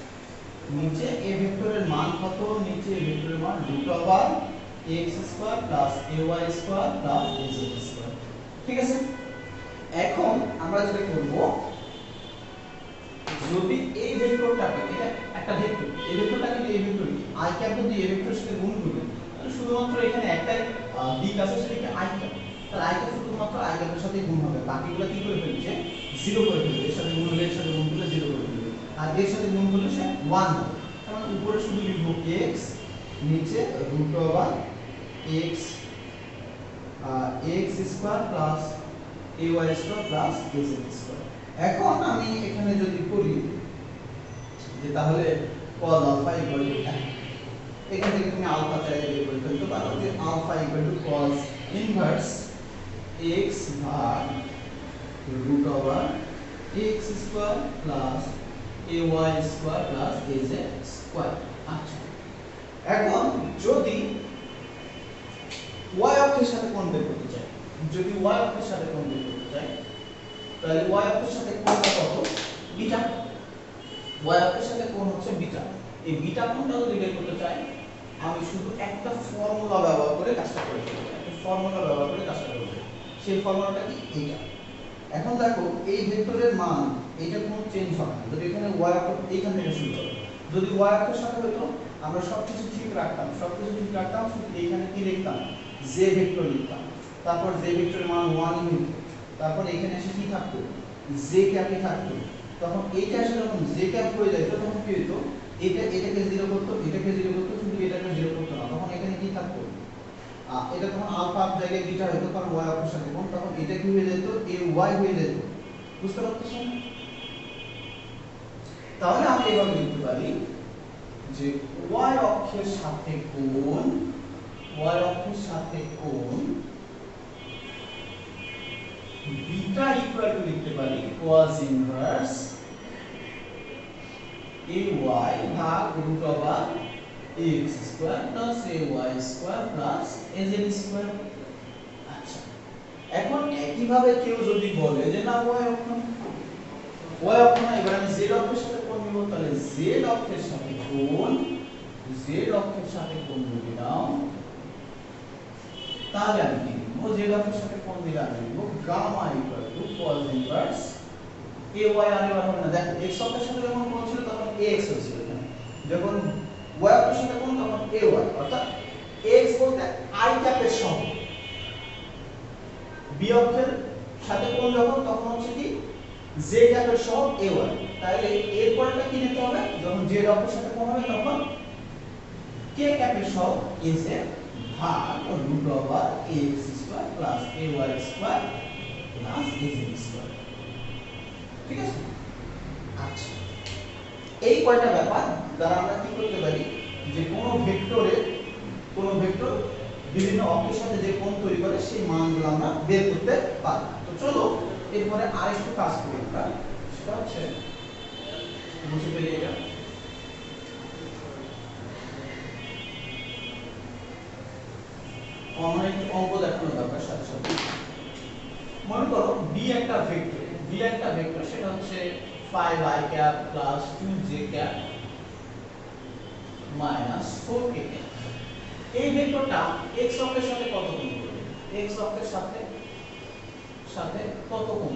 নিচে a ভেক্টরের মান কত, নিচে a ভেক্টরের মান √x square plus ay square plus az square, ঠিক আছে? এখন আমরা যেটা করব যদি এই ভেক্টরটাকে এটা একটা ভেক্টর এই ভেক্টরটাকে এই ভেক্টর i ক্যাপ যদি এই ভেক্টরের সাথে গুণ করি তাহলে শুধুমাত্র এখানে একটাই দিক আছে সেটা কি i ক্যাপ, তাহলে i ক্যাপ শুধুমাত্র i ক্যাপের সাথে গুণ হবে, বাকিগুলো কি করে ফেলছে 0 করে ফেলবে। এর সাথে গুণ হলে এর সাথে গুণ করলে 0 করে ফেলবে আর এর সাথে গুণ করলে সে 1 হবে। তাহলে উপরে শুধু লিখব x নিচে √x x square plus ay square plus az square. এখন আমি এখানে যদি করি যে তাহলে cos আলফা ইকুয়াল টু এখান থেকে তুমি আলফা চাইলে বের করে ফেলতে পারো যে alpha equal to cos inverse x ভাগ √x square plus ay square plus az square. আচ্ছা এখন যদি y অক্ষের সাথে কোণ বের করতে চাই, তাহলে y অক্ষের সাথে কোণটা কত বিটা, y অক্ষের সাথে কোণ হচ্ছে বিটা। এই বিটা কোণটা যদি বের করতে চাই আমি শুধু একটা ফর্মুলা ব্যবহার করে কাজটা করে ফেলব, সেই ফর্মুলাটা কি এইটা। এখন দেখো এই ভেক্টরের মান এইটা কোনো চেঞ্জ হবে না যদি এখানে y অক্ষ এইখান থেকে শুরু হবে। যদি y অক্ষের সাথে হতো আমরা সবকিছু ঠিক রাখতাম শুধু এইখানে কি লিখতাম z ভেক্টর লিখতাম, তারপর z ভেক্টরের মান 1 নিত, তারপর এখানে এসে কি থাকতো z ক্যাপই থাকতো। তখন এইটা এসে যখন z ক্যাপ হয়ে যায় তখন কি হতো এটাকে 0 করতো শুধু এটাকে 0 করতো না, তখন এখানে কি থাকতো এটা তখন আলফা জায়গায় বিটা হতো কারণ y অক্ষের সাথে কোণ, তখন এটা কি হয়ে যেত ay হয়ে যেত। বুঝতে পারছেন? তাহলে আমি এভাবে লিখতে পারি যে y অক্ষের সাথে কোণ বিটা ইকুয়াল টু লিখতে পারি cos ইনভার্স ay ভাগ √x square plus ay square plus az square. আচ্ছা এখন একইভাবে কেউ যদি বলে যে না y অক্ষ না, এবার আমি z অক্ষের সাথে কোণ নিব, তাহলে z অক্ষের সাথে কোণ যদি নাও তাহলে আমি কি লিখব z অক্ষের সাথে কোণ দিলে আমি লিখব gamma equal to cos inverse ay আর এবার হবে না, দেখো x অক্ষের সাথে যখন কোণ ছিল তখন ax হয়েছিল, যখন y অক্ষের সাথে কোণ তখন ay, অর্থাৎ x বলতে i ক্যাপের সহগ, b অক্ষের সাথে কোণ যখন তখন হচ্ছে কি z ক্যাপের সহগ ay। তাহলে এর পরেরটা কি নিতে হবে যখন z অক্ষের সাথে কোণ হবে তখন k ক্যাপের সহগ az ভাগ √x square plus ay square plus az square, ঠিক আছে? আচ্ছা এই কয়টা ব্যাপার দ্বারা আমরা কি করতে পারি যে কোনো ভেক্টর বিভিন্ন অক্ষের সাথে যে কোণ তৈরি করে সেই মানগুলো আমরা বের করতে পারি। তো চলো এরপরে আরেকটু কাজ করি আমরা, সেটা হচ্ছে মুছে ফেলি এটা। অন্য একটু অঙ্ক দেখানো দরকার সাথে সাথে। মনে করো বি একটা ভেক্টর সেটা হচ্ছে 5i cap plus 2j cap minus 4k cap. এই ভেক্টরটা x অক্ষের সাথে কত কোণ করবে? x অক্ষের সাথে কত কোণ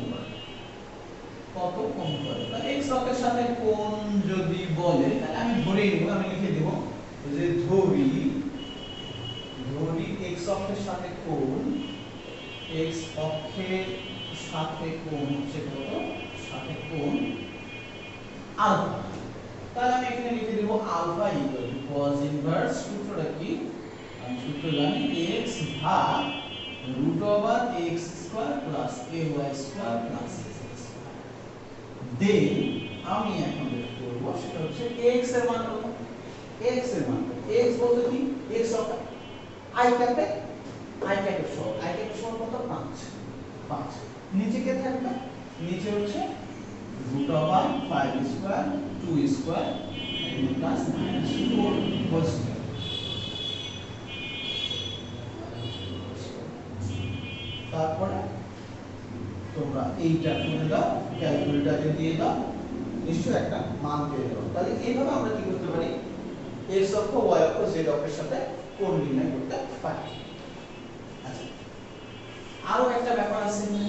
করে? তাহলে x অক্ষের সাথে কোণ যদি বলে তাহলে আমি ধরে নিব, আমি লিখে দেব যে ধরি x অক্ষের সাথে কোণ, x অক্ষের সাথে কোণ হচ্ছে কত? সাথে কোণ আলফা। তাহলে আমি এখানে লিখে দেব alpha equal to cos inverse, সূত্রটা কি? আমি সূত্র জানি x ভাগ √x square plus ay square plus then আমি এখন বের করব সেটা হচ্ছে x এর মান কত? x এর মান x বলতে কি? x অফ i ক্যাপের সমান কত? 5 নিচে কে থাকবে? নিচে হচ্ছে √5 square 2 square plus minus 4 whole square. তারপরে তোমরা এইটা করে দাও, ক্যালকুলেটরে দিয়ে দাও, নিশ্চয়ই একটা মান পেয়ে যাবে। তাহলে এইভাবে আমরা কি করতে পারি? x অক্ষ y অক্ষ z অক্ষের সাথে কোণ নির্ণয় করতে পারি। আচ্ছা, আরো একটা ব্যাপার আছে এখানে,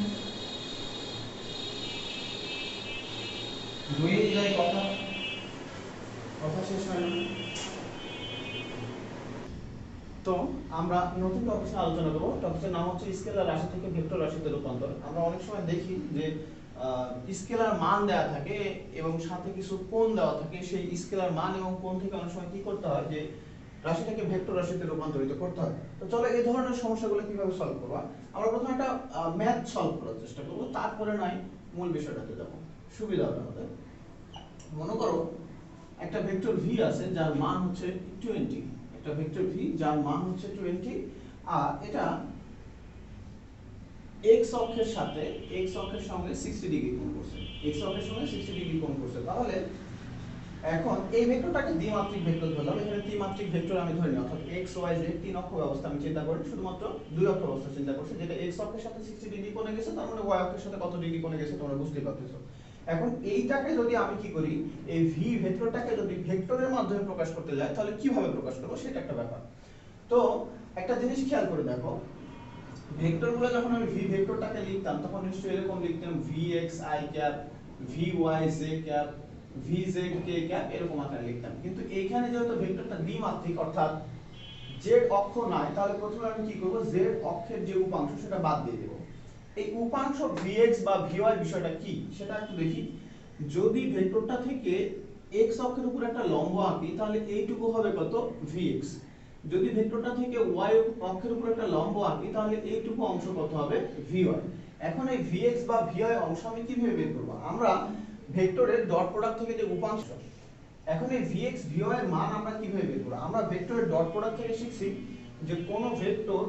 রয়ে যায় কথা শেষ হয় না। তো আমরা নতুন টপিকে আলোচনা করব। টপিকের নাম হচ্ছে স্কেলার রাশি থেকে ভেক্টর রাশিতে রূপান্তর। আমরা অনেক সময় দেখি যে স্কেলার মান দেওয়া থাকে এবং সাথে কিছু কোণ দেওয়া থাকে, সেই স্কেলার মান এবং কোণ থেকে অনেক সময় কি করতে হয় যে রাশিটাকে ভেক্টর রাশিতে রূপান্তরিত করতে হয়। তো চলো এই ধরনের সমস্যাগুলো কিভাবে সলভ করব। আমরা প্রথমে একটা ম্যাথ সলভ করার চেষ্টা করব, তারপরে নয় মূল বিষয়টাতে যাব, সুবিধা হবে আমাদের। মনে করো একটা ভেক্টর v আছে যার মান হচ্ছে 20, একটা ভেক্টর v যার মান হচ্ছে 20, আর এটা x অক্ষের সঙ্গে 60 ডিগ্রি কোণ করছে, x অক্ষের সঙ্গে 60 ডিগ্রি কোণ করছে। তাহলে এখন এই ভেক্টরটাকে দ্বিমাত্রিক ভেক্টর ধরলাম। এখানে ত্রিমাত্রিক ভেক্টর আমি ধরি না, অর্থাৎ x y z তিন অক্ষ ব্যবস্থা আমি চিন্তা করি, শুধুমাত্র দুই অক্ষ ব্যবস্থা চিন্তা করছি, যেটা x অক্ষের সাথে 60 ডিগ্রি কোণে গেছে, তার মানে y অক্ষের সাথে কত ডিগ্রি কোণে গেছে তোমরা বুঝতেই পারতেছো। এখন এইটাকে যদি আমি কি করি, এই v ভেক্টরটাকে যদি ভেক্টরের মাধ্যমে প্রকাশ করতে যাই তাহলে কিভাবে প্রকাশ করব সেটা একটা ব্যাপার। তো একটা জিনিস খেয়াল করে দেখো, ভেক্টরগুলো যখন আমি v ভেক্টরটাকে লিখতাম তখন নিশ্চয়ই এরকম লিখতাম vx i cap vy j cap vz k cap এরকম আকারে লিখতাম। কিন্তু এইখানে যেহেতু ভেক্টরটা দ্বিমাত্রিক অর্থাৎ z অক্ষ নাই, তাহলে প্রথমে আমি কি করব, z অক্ষের যে উপাংশ সেটা বাদ দিয়ে দেব। এই উপাংশ vx বা vy বিষয়টা কি সেটা একটু দেখি। যদি ভেক্টরটা থেকে x অক্ষের উপর একটা লম্ব আঁকি তাহলে এইটুকু হবে কত? vx। যদি ভেক্টরটা থেকে y অক্ষের উপর একটা লম্ব আঁকি তাহলে এইটুকু অংশ কত হবে? vy। এখন এই vx বা vy অংশ আমি কিভাবে বের করব? আমরা ভেক্টরের ডট প্রোডাক্ট থেকে যে উপাংশ, এখন এই vx vy এর মান আমরা কিভাবে বের করব? আমরা ভেক্টরের ডট প্রোডাক্ট থেকে শিখছি যে কোন ভেক্টর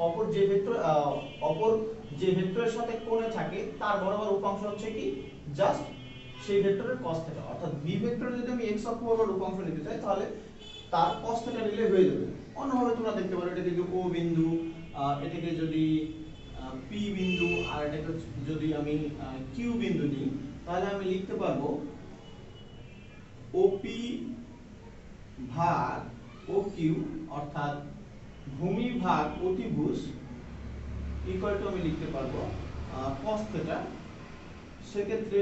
অপর যে ভেক্টরের সাথে কোণে থাকে তার বরাবর উপাংশ হচ্ছে কি? জাস্ট সেই ভেক্টরের cos θ। অর্থাৎ v ভেক্টরে যদি আমি x অক্ষ বরাবর উপাংশ নিতে চাই তাহলে তার cos θ নিলে হয়ে যাবে। অন্যভাবে তোমরা দেখতে পারো, এটাকে যদি o বিন্দু, এটাকে যদি p বিন্দু, আর এটাকে যদি আমি q বিন্দু নিই তাহলে আমি লিখতে পারবো OP ভাগ OQ, অর্থাৎ ভূমি ভাগ অতিভুজ ইকুয়াল টু আমি লিখতে পারবো cos θ। সেক্ষেত্রে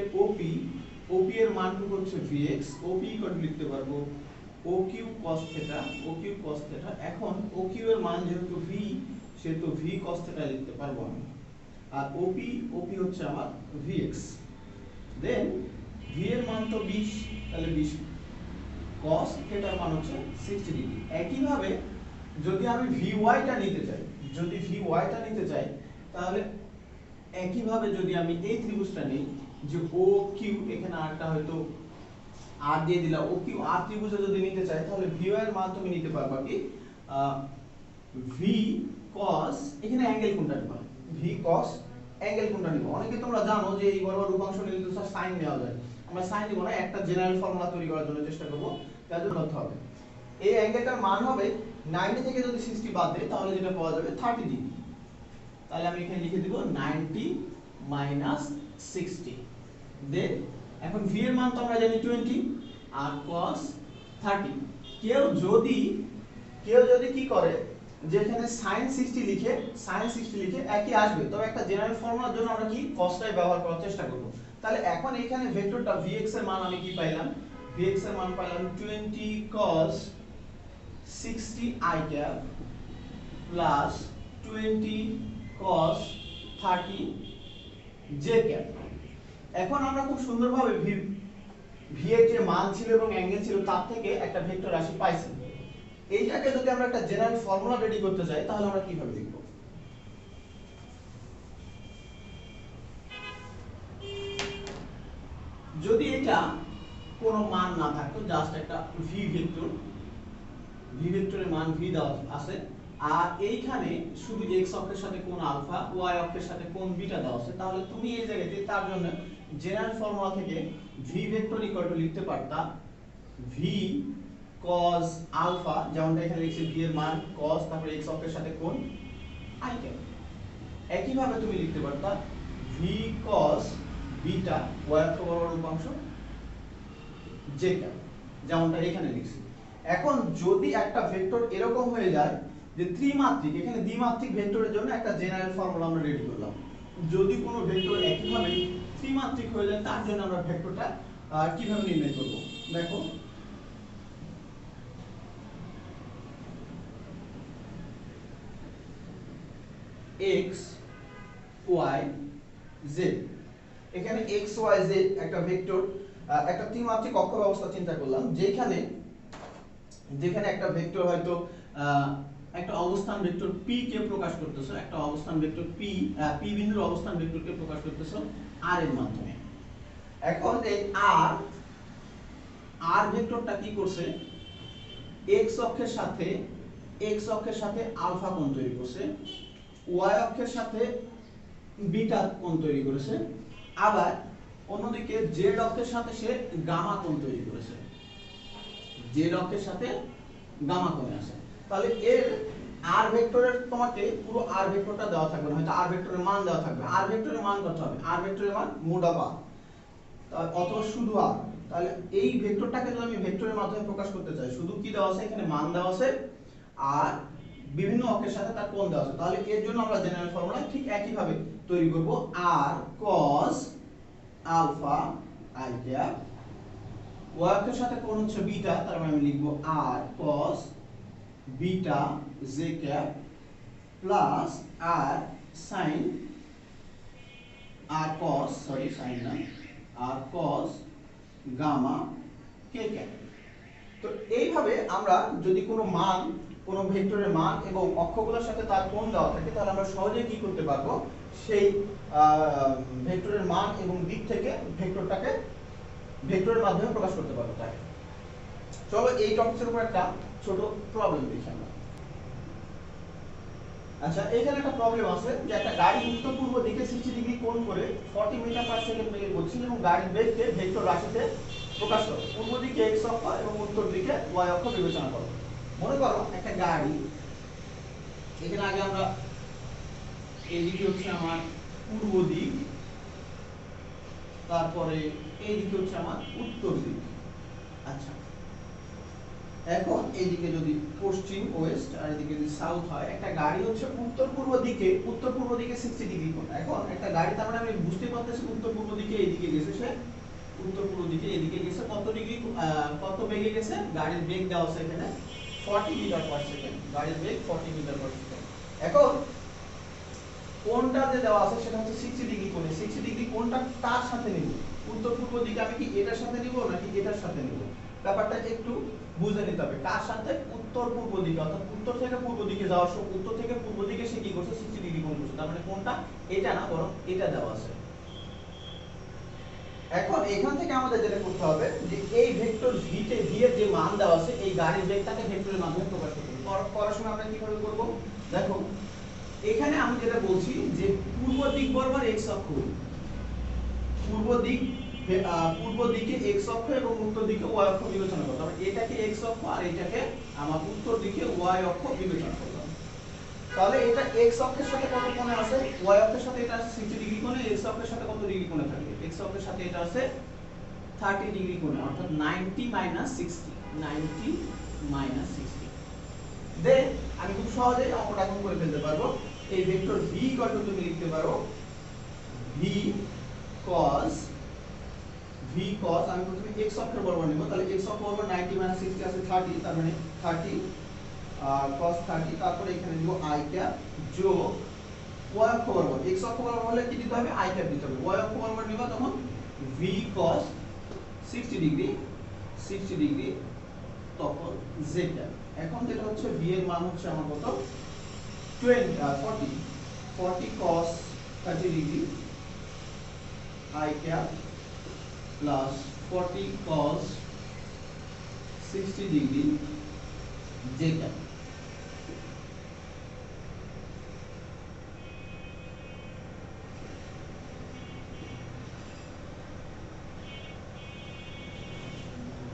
OP এর মানটুকু হচ্ছে vx, OP ইকুয়াল টু লিখতে পারবো OQ cos θ। এখন OQ এর মান যেহেতু v, সেহেতু v cos θ লিখতে পারবো আমি, আর OP হচ্ছে আমার vx। দেন v এর মান তো 20, তাহলে 20 cos θ এর মান হচ্ছে 60 ডিগ্রি। একইভাবে যদি আমি vy টা নিতে চাই তাহলে একইভাবে যদি আমি এই ত্রিভুজটা নিই যে OQ, এখানে আরটা হয়তো আর দিয়ে দিলাম, OQ আর ত্রিভুজে যদি নিতে চাই তাহলে vy এর মান তুমি নিতে পারবা কি v cos, এখানে অ্যাঙ্গেল কোনটা নিবা? v cos অ্যাঙ্গেল কোনটা নিব? অনেকে তোমরা জানো যে এই বরাবর উপাংশ নিলে তো sin নেওয়া যায়। আমরা sin নিব না, একটা জেনারেল ফর্মুলা তৈরি করার জন্য চেষ্টা করব, তার জন্য হবে এই অ্যাঙ্গেলটার মান হবে 90 থেকে যদি 60 বাদ দেই তাহলে যেটা পাওয়া যাবে 30 ডিগ্রি। তাহলে আমি এখানে লিখে দিব 90 মাইনাস 60। দেন এখন v এর মান তো আমরা জানি 20 আর cos 30। কেউ যদি কি করে যে এখানে sin 60 লিখে একই আসবে, তবে একটা জেনারেল ফর্মুলার জন্য আমরা কি cosটাই ব্যবহার করার চেষ্টা করব। তাহলে এখন এখানে ভেক্টরটা vx এর মান আমি কি পাইলাম, vx এর মান পাইলাম 20 cos 60 i cap plus 20 cos 30 j cap। এখন আমরা খুব সুন্দরভাবে v এর যে মান ছিল এবং অ্যাঙ্গেল ছিল তার থেকে একটা ভেক্টর রাশি পাইছি। এইটাকে যদি আমরা একটা জেনারেল ফর্মুলা রেডি করতে চাই তাহলে আমরা কিভাবে লিখব? যদি এটা কোনো মান না থাকতো, জাস্ট একটা ভি ভেক্টরের মান ভি দেওয়া আছে, আর এইখানে শুধু x অক্ষের সাথে কোণ আলফা, y অক্ষের সাথে কোণ বিটা দেওয়া আছে, তাহলে তুমি এই জায়গাতে তার জন্য জেনারেল ফর্মুলা থেকে ভি ভেক্টর ইকুয়াল টু লিখতে পারতা ভি cos আলফা, যেমনটা এখানে লিখছি v এর মান cos তারপর x অক্ষের সাথে কোণ i ক্যাপ। একই ভাবে তুমি লিখতে পারতা v cos বিটা y অক্ষ বরাবর উপাংশ j ক্যাপ, যেমনটা এখানে লিখছি। এখন যদি একটা ভেক্টর এরকম হয়ে যায় যে ত্রিমাত্রিক, এখানে দ্বিমাত্রিক ভেক্টরের জন্য একটা জেনারেল ফর্মুলা আমরা রেডি করলাম। যদি কোনো ভেক্টর একই ভাবে ত্রিমাত্রিক হয়ে যায় তার জন্য আমরা ভেক্টরটা কিভাবে নির্ণয় করব? দেখো x y z, এখানে x y z একটা ভেক্টর, একটা ত্রিমাত্রিক অক্ষ ব্যবস্থা চিন্তা করলাম, যেখানে একটা ভেক্টর হয়তো একটা অবস্থান ভেক্টর p কে প্রকাশ করতেছো, একটা অবস্থান ভেক্টর p বিন্দুর অবস্থান ভেক্টরকে প্রকাশ করতেছো r এর মাধ্যমে। এখন এই r ভেক্টরটা কি করছে, x অক্ষের সাথে আলফা কোণ তৈরি করছে, y অক্ষের সাথে বিটা কোণ তৈরি করেছে, আবার অন্যদিকে z অক্ষের সাথে সে গামা কোণ তৈরি করেছে, z অক্ষের সাথে গামা কোণে আছে। তাহলে এর r ভেক্টরের তোমাকে পুরো r ভেক্টরটা দেওয়া থাকবে না, হয়তো r ভেক্টরের মান দেওয়া থাকবে। r ভেক্টরের মান কত হবে? r ভেক্টরের মান মোড অফ r, অথবা শুধু r। তাহলে এই ভেক্টরটাকে যদি আমি ভেক্টরের মাধ্যমে প্রকাশ করতে চাই, শুধু কি দেওয়া আছে, এখানে মান দেওয়া আছে আর বিভিন্ন অক্ষের সাথে তার কোণ দেওয়া আছে। তাহলে এর জন্য আমরা জেনারেল ফর্মুলা ঠিক একই ভাবে তৈরি করব, r cos alpha i cap, y অক্ষের সাথে কোণ হচ্ছে বিটা, তার মানে আমি লিখব r cos beta j cap plus r sin r cos gamma k cap. তো এইভাবে আমরা যদি কোনো মান, কোনো ভেক্টরের মান এবং অক্ষগুলোর সাথে তার কোণ দেওয়া থাকে, তাহলে আমরা সহজেই কি করতে পারবো, সেই ভেক্টরের মান এবং দিক থেকে ভেক্টরটাকে ভেক্টরের মাধ্যমে প্রকাশ করতে পারবো। তাই চলো এই টপিকের উপর একটা ছোট প্রবলেম দেখি আমরা। আচ্ছা, এখানে একটা প্রবলেম আছে যে একটা গাড়ি উত্তর পূর্ব দিকে 60 ডিগ্রি কোণ করে 40 মিটার পার সেকেন্ড বেগে ঘুরছে এবং গাড়ির বেগকে ভেক্টর রাশিতে প্রকাশ করো। পূর্ব দিকে x অক্ষ এবং উত্তর দিকে y অক্ষ বিবেচনা করো। মনে করো একটা গাড়ি, এখানে আগে আমরা এইদিকে হচ্ছে আমার পূর্ব দিক, তারপরে এইদিকে হচ্ছে আমার উত্তর দিক। আচ্ছা, এখন এইদিকে যদি পশ্চিম ওয়েস্ট আর এদিকে যদি সাউথ হয়, একটা গাড়ি হচ্ছে উত্তর পূর্ব দিকে 60 ডিগ্রি কোণ। এখন একটা গাড়ি, তার মানে আমি বুঝতে পারতেছি উত্তর পূর্ব দিকে এইদিকে গেছে, সে উত্তর পূর্ব দিকে এদিকে গেছে, কত ডিগ্রি কত বেগে গেছে, গাড়ির বেগ দেওয়া আছে এখানে 40 মিটার পার সেকেন্ড, গাড়ির বেগ 40 মিটার পার সেকেন্ড। এখন কোণটা যে দেওয়া আছে সেটা হচ্ছে 60 ডিগ্রি কোণে। 60 ডিগ্রি কোণটা কার সাথে নিব? উত্তর পূর্ব দিকে আমি কি এটার সাথে নিব নাকি এটার সাথে নিব? ব্যাপারটা একটু বুঝে নিতে হবে। কার সাথে? উত্তর পূর্ব দিকে, অর্থাৎ উত্তর থেকে পূর্ব দিকে যাওয়ার সময় উত্তর থেকে পূর্ব দিকে সে কি করছে, 60 ডিগ্রি কোণ করছে। তার মানে কোণটা এটা না, বরং এটা দেওয়া আছে। এখন এখান থেকে আমাদের যেটা করতে হবে যে এই ভেক্টর v এর যে মান দেওয়া আছে, এই গাড়ির বেগটাকে ভেক্টরের মাধ্যমে প্রকাশ করতে হবে। পড়াশোনা আমরা কিভাবে করব? দেখো এখানে আমি যেটা বলছি যে পূর্ব দিক বরাবর x অক্ষ, পূর্ব দিক পূর্ব দিকে x অক্ষ এবং উত্তর দিকে y অক্ষ বিবেচনা করতে হবে। এটাকে x অক্ষ আর এটাকে আমার উত্তর দিকে y অক্ষ বিবেচনা করতে হবে। তাহলে এটা x অক্ষের সাথে কত কোণে আছে, y অক্ষের সাথে এটা আছে 60 ডিগ্রি কোণে, x অক্ষের সাথে কত ডিগ্রি কোণে থাকবে, x অক্ষের সাথে এটা আছে 30 ডিগ্রি কোণে, অর্থাৎ 90 - 60, 90 - 60। দেন আমি খুব সহজেই অঙ্কটা এখন করে ফেলতে পারবো। এই ভেক্টর v কত তুমি লিখতে পারো v cos আমি প্রথমে x অক্ষের বরাবর নিব, তাহলে x অক্ষ বরাবর 90 - 60 আছে 30, তার মানে 30 cos 30, তারপরে এখানে দিব i ক্যাপ যোগ y অক্ষ বরাবর, x অক্ষ বরাবর হলে কি দিতে হবে, i ক্যাপ দিতে হবে, y অক্ষ বরাবর নিবা তখন v cos 60 ডিগ্রি তখন z ক্যাপ। এখন যেটা হচ্ছে v এর মান হচ্ছে আমার কত 40 cos 30 degree i cap plus 40 cos 60 degree j cap.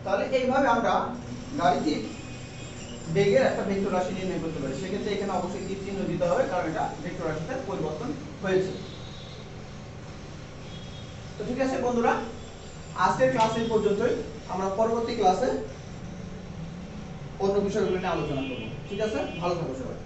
তাহলে এইভাবে আমরা গাণিতিক বেগের একটা ভেক্টর রাশি নির্ণয় করতে পারি। সেক্ষেত্রে এখানে অবশ্যই তীর চিহ্ন দিতে হবে, কারণ এটা ভেক্টর রাশিতে পরিবর্তন হয়েছে। তো ঠিক আছে বন্ধুরা, আজকের ক্লাস এই পর্যন্তই। আমরা পরবর্তী ক্লাসে অন্য বিষয়গুলো নিয়ে আলোচনা করব। ঠিক আছে, ভালো থাকো সবাই।